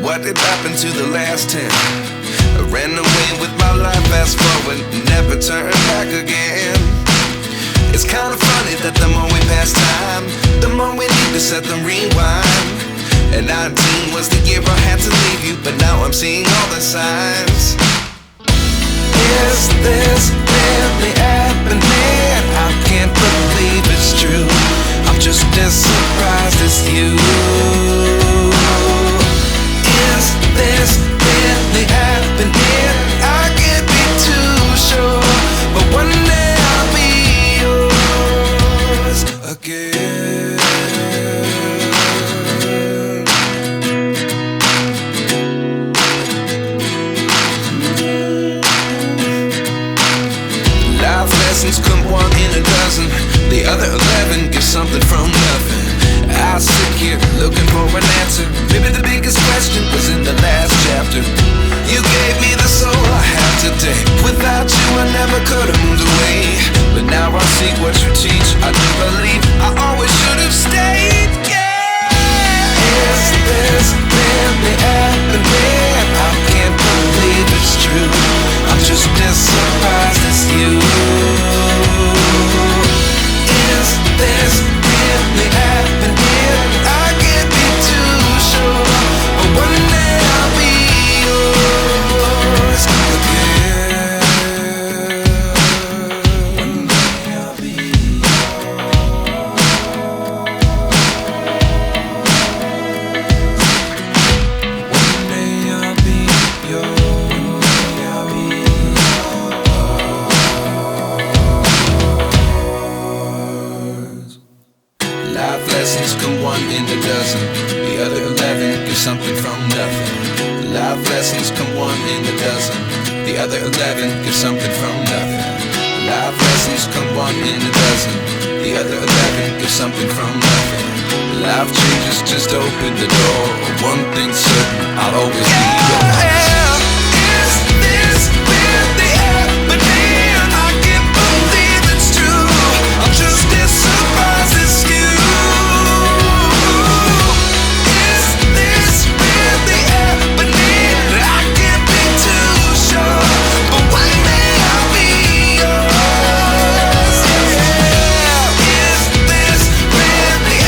what did happen to the last 10? I ran away with my life, fast forward, never turn back again. It's kind of funny that the more we pass time, the more we need to set them rewind. And 19 was the year I had to leave you, but now I'm seeing all the signs. Is this really happening? I can't believe it's true. I'm just as surprised as you. Is this really happening? I can't be too sure, but one day I'll be yours again. Life lessons come one in a dozen. The other 11 get something from nothing. I sit here looking for an answer. Maybe the biggest question was in the last chapter. You gave me the soul I have today. Without you I never could have moved away. But now I see what you teach. I do believe I always should have stayed. Yeah. Is this really happening? I can't believe it's true. I'm just as surprised as you. Is this really happening? I can't be too sure, but one day I'll be yours again. One day I'll be yours. One day I'll be yours. One day I'll be yours. Life lessons come one in a dozen. The other 11 give something from nothing. Life lessons come one in a dozen. The other 11 give something from nothing. Life lessons come one in a dozen. The other 11 give something from nothing. Life changes just open the door. One thing's certain, I'll always be yours.